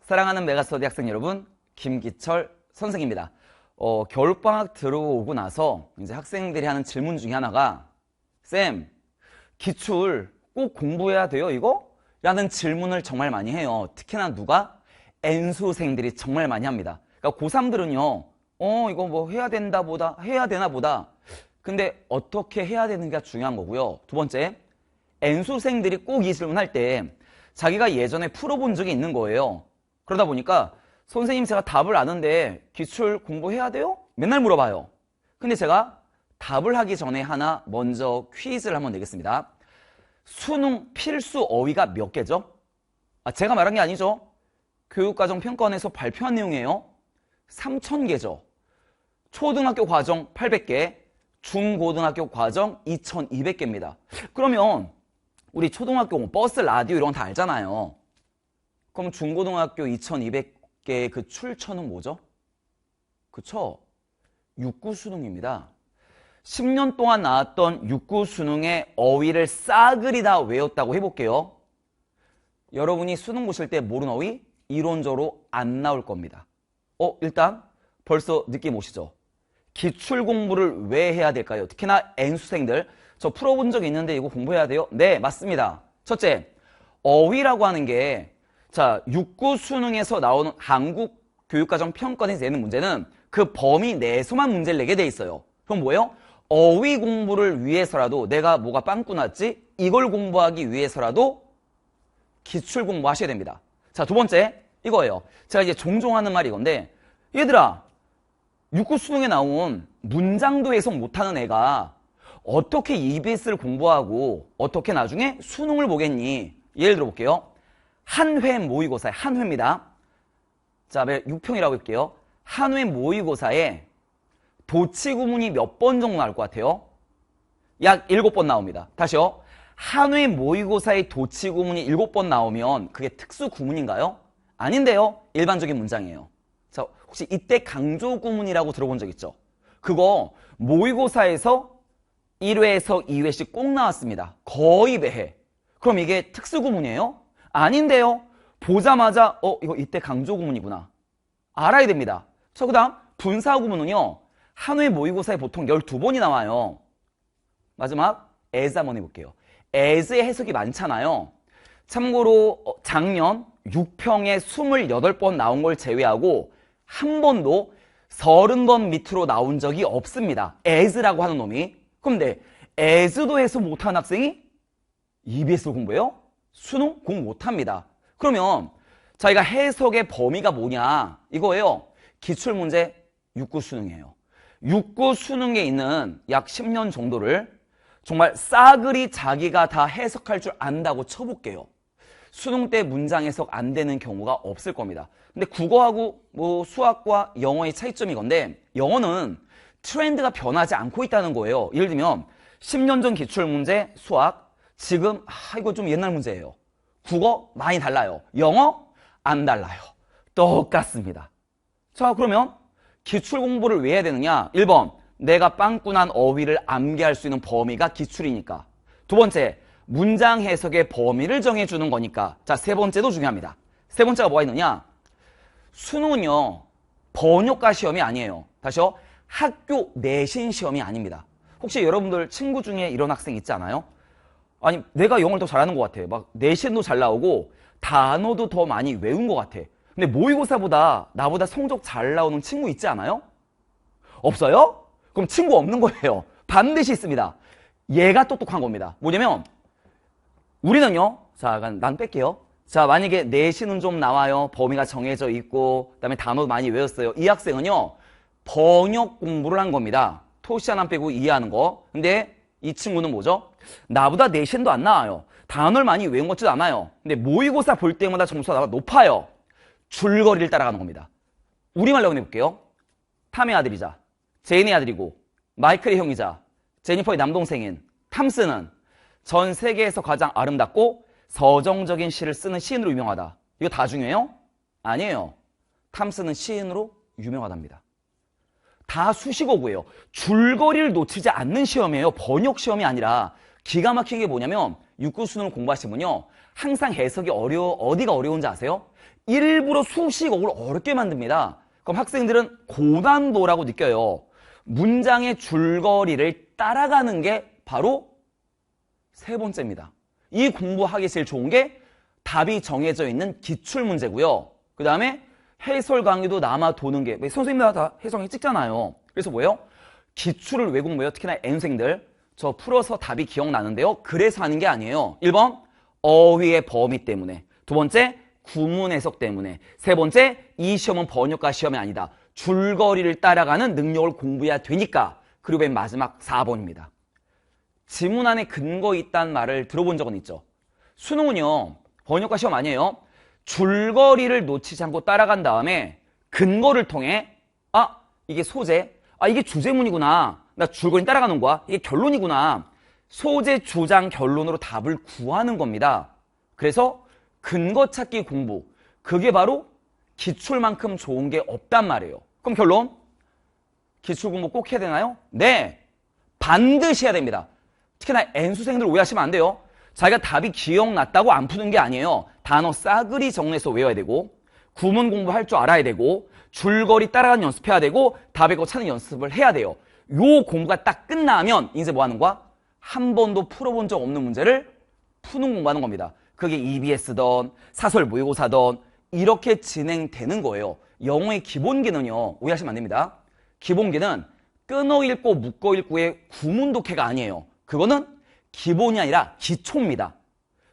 사랑하는 메가스터디 학생 여러분, 김기철 선생입니다. 겨울방학 들어오고 나서 이제 학생들이 하는 질문 중에 하나가 쌤, 기출 꼭 공부해야 돼요 이거? 라는 질문을 정말 많이 해요. 특히나 누가? N수생들이 정말 많이 합니다. 그러니까 고3들은요 이거 뭐 해야 된다 보다 해야 되나 보다. 근데 어떻게 해야 되는가 중요한 거고요. 두 번째, N수생들이 꼭 이 질문할 때 자기가 예전에 풀어본 적이 있는 거예요. 그러다 보니까 선생님 제가 답을 아는데 기출 공부해야 돼요? 맨날 물어봐요. 근데 제가 답을 하기 전에 하나 먼저 퀴즈를 한번 내겠습니다. 수능 필수 어휘가 몇 개죠? 제가 말한 게 아니죠. 교육과정 평가원에서 발표한 내용이에요. 3,000개죠. 초등학교 과정 800개, 중고등학교 과정 2,200개입니다. 그러면 우리 초등학교 버스, 라디오 이런 거 다 알잖아요. 그럼 중고등학교 2,200개의 그 출처는 뭐죠? 그쵸? 육구 수능입니다. 10년 동안 나왔던 육구 수능의 어휘를 싸그리 다 외웠다고 해볼게요. 여러분이 수능 보실 때 모르는 어휘 이론적으로 안 나올 겁니다. 일단 벌써 느낌 오시죠? 기출 공부를 왜 해야 될까요? 특히나 N수생들, 저 풀어본 적이 있는데 이거 공부해야 돼요? 네, 맞습니다. 첫째, 어휘라고 하는 게 육구 수능에서 나오는 한국 교육과정 평가원에서 내는 문제는 그 범위 내에서만 문제를 내게 돼 있어요. 그럼 뭐예요? 어휘 공부를 위해서라도 내가 뭐가 빵꾸 났지? 이걸 공부하기 위해서라도 기출 공부하셔야 됩니다. 자, 두 번째 이거예요. 제가 이제 종종 하는 말이 이건데, 얘들아, 육구 수능에 나온 문장도 해석 못하는 애가 어떻게 EBS를 공부하고 어떻게 나중에 수능을 보겠니? 예를 들어볼게요. 한 회 모의고사에, 한 회입니다. 자, 6평이라고 할게요. 한 회 모의고사에 도치 구문이 몇 번 정도 나올 것 같아요? 약 7번 나옵니다. 다시요. 한 회 모의고사에 도치 구문이 7번 나오면 그게 특수 구문인가요? 아닌데요. 일반적인 문장이에요. 자, 혹시 이때 강조 구문이라고 들어본 적 있죠? 그거 모의고사에서 1회에서 2회씩 꼭 나왔습니다. 거의 매해. 그럼 이게 특수 구문이에요? 아닌데요. 보자마자 이거 이때 강조 구문이구나. 알아야 됩니다. 그 다음 분사 구문은요. 한 회 모의고사에 보통 12번이 나와요. 마지막 as 한번 해볼게요. as의 해석이 많잖아요. 참고로 작년 6평에 28번 나온 걸 제외하고 한 번도 30번 밑으로 나온 적이 없습니다. as라고 하는 놈이. 그런데 as도 해석 못하는 학생이 EBS 공부해요? 수능 공부 못합니다. 그러면 자기가 해석의 범위가 뭐냐 이거예요. 기출문제 육구 수능이에요. 육구 수능에 있는 약 10년 정도를 정말 싸그리 자기가 다 해석할 줄 안다고 쳐볼게요. 수능 때 문장 해석 안 되는 경우가 없을 겁니다. 근데 국어하고 수학과 영어의 차이점이 건데, 영어는 트렌드가 변하지 않고 있다는 거예요. 예를 들면 10년 전 기출문제 수학, 지금 이거 좀 옛날 문제예요. 국어 많이 달라요. 영어 안 달라요. 똑같습니다. 자, 그러면 기출 공부를 왜 해야 되느냐? 1번, 내가 빵꾸 난 어휘를 암기할 수 있는 범위가 기출이니까. 두 번째, 문장 해석의 범위를 정해주는 거니까. 자, 세 번째도 중요합니다. 세 번째가 뭐가 있느냐? 수능은요, 번역가 시험이 아니에요. 다시요, 학교 내신 시험이 아닙니다. 혹시 여러분들 친구 중에 이런 학생 있지 않아요? 아니, 내가 영어를 더 잘하는 것 같아. 막 내신도 잘 나오고 단어도 더 많이 외운 것 같아. 근데 모의고사보다 나보다 성적 잘 나오는 친구 있지 않아요? 없어요? 그럼 친구 없는 거예요. 반드시 있습니다. 얘가 똑똑한 겁니다. 뭐냐면 우리는요, 자, 난 뺄게요. 자, 만약에 내신은 좀 나와요. 범위가 정해져 있고 그다음에 단어도 많이 외웠어요. 이 학생은요, 번역 공부를 한 겁니다. 토시 하나 빼고 이해하는 거. 근데 이 친구는 뭐죠? 나보다 내신도 안 나와요. 단어를 많이 외운 것 같지도 않아요. 근데 모의고사 볼 때마다 점수가 높아요. 줄거리를 따라가는 겁니다. 우리말로 해볼게요. 탐의 아들이자 제인의 아들이고 마이클의 형이자 제니퍼의 남동생인 탐스는 전 세계에서 가장 아름답고 서정적인 시를 쓰는 시인으로 유명하다. 이거 다 중요해요? 아니에요. 탐스는 시인으로 유명하답니다. 다 수식어고예요. 줄거리를 놓치지 않는 시험이에요. 번역 시험이 아니라. 기가 막힌 게 뭐냐면 육구 수능을 공부하시면요, 항상 해석이 어디가 어려운지 아세요? 일부러 수식어를 어렵게 만듭니다. 그럼 학생들은 고난도라고 느껴요. 문장의 줄거리를 따라가는 게 바로 세 번째입니다. 이 공부하기 제일 좋은 게 답이 정해져 있는 기출문제고요. 그 다음에 해설 강의도 남아 도는 게 선생님들 다 해설 강의 찍잖아요. 그래서 뭐예요? 기출을 왜 공부해요? 특히나 N생들. 저 풀어서 답이 기억나는데요. 그래서 하는 게 아니에요. 1번 어휘의 범위 때문에, 두 번째 구문 해석 때문에, 세 번째 이 시험은 번역가 시험이 아니다. 줄거리를 따라가는 능력을 공부해야 되니까. 그리고 맨 마지막 4번입니다. 지문 안에 근거 있다는 말을 들어본 적은 있죠. 수능은요. 번역가 시험 아니에요. 줄거리를 놓치지 않고 따라간 다음에 근거를 통해 이게 소재, 이게 주제문이구나. 나 줄거리 따라가는 거야. 이게 결론이구나. 소재, 주장, 결론으로 답을 구하는 겁니다. 그래서 근거 찾기 공부, 그게 바로 기출만큼 좋은 게 없단 말이에요. 그럼 결론? 기출 공부 꼭 해야 되나요? 네, 반드시 해야 됩니다. 특히나 N수생들 오해하시면 안 돼요. 자기가 답이 기억났다고 안 푸는 게 아니에요. 단어 싸그리 정리해서 외워야 되고, 구문 공부할 줄 알아야 되고, 줄거리 따라가는 연습해야 되고, 답의 거 찾는 연습을 해야 돼요. 요 공부가 딱 끝나면 이제 뭐 하는 거야? 한 번도 풀어본 적 없는 문제를 푸는 공부하는 겁니다. 그게 EBS든 사설 모의고사든 이렇게 진행되는 거예요. 영어의 기본기는요, 오해하시면 안 됩니다. 기본기는 끊어 읽고 묶어 읽고의 구문 독해가 아니에요. 그거는 기본이 아니라 기초입니다.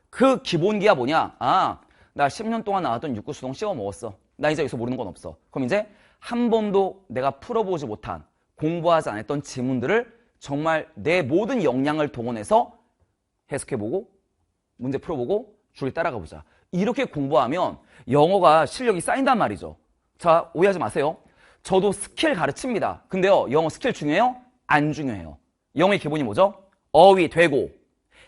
그 기본기가 뭐냐? 나 10년 동안 나왔던 육구수동 씹어 먹었어. 나 이제 여기서 모르는 건 없어. 그럼 이제 한 번도 내가 풀어보지 못한, 공부하지 않았던 지문들을 정말 내 모든 역량을 동원해서 해석해보고 문제 풀어보고 줄을 따라가 보자. 이렇게 공부하면 영어가 실력이 쌓인단 말이죠. 자, 오해하지 마세요. 저도 스킬 가르칩니다. 근데요, 영어 스킬 중요해요? 안 중요해요. 영어의 기본이 뭐죠? 어휘 되고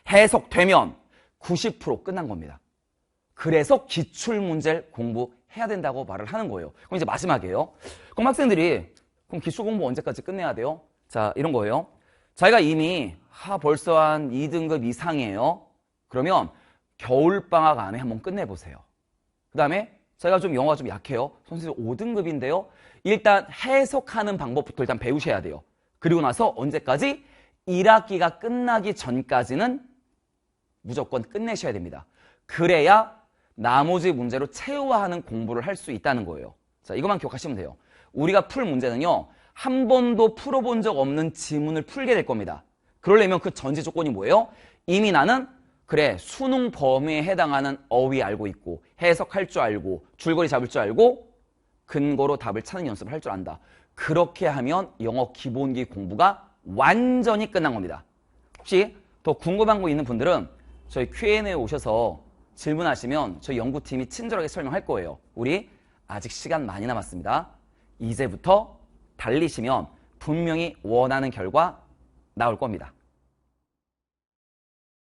해석되면 90% 끝난 겁니다. 그래서 기출문제를 공부해야 된다고 말을 하는 거예요. 그럼 이제 마지막이에요. 그럼 학생들이 그럼 기출 공부 언제까지 끝내야 돼요? 자, 이런 거예요. 자기가 이미 벌써 한 2등급 이상이에요. 그러면 겨울방학 안에 한번 끝내보세요. 그 다음에 자기가 좀 영어가 좀 약해요. 선생님 5등급인데요. 일단 해석하는 방법부터 일단 배우셔야 돼요. 그리고 나서 언제까지? 1학기가 끝나기 전까지는 무조건 끝내셔야 됩니다. 그래야 나머지 문제로 체화하는 공부를 할 수 있다는 거예요. 자, 이것만 기억하시면 돼요. 우리가 풀 문제는요, 한 번도 풀어본 적 없는 지문을 풀게 될 겁니다. 그러려면 그 전제 조건이 뭐예요? 이미 나는 그래, 수능 범위에 해당하는 어휘 알고 있고, 해석할 줄 알고, 줄거리 잡을 줄 알고, 근거로 답을 찾는 연습을 할 줄 안다. 그렇게 하면 영어 기본기 공부가 완전히 끝난 겁니다. 혹시 더 궁금한 거 있는 분들은 저희 Q&A에 오셔서 질문하시면 저희 연구팀이 친절하게 설명할 거예요. 우리 아직 시간 많이 남았습니다. 이제부터 달리시면 분명히 원하는 결과 나올 겁니다.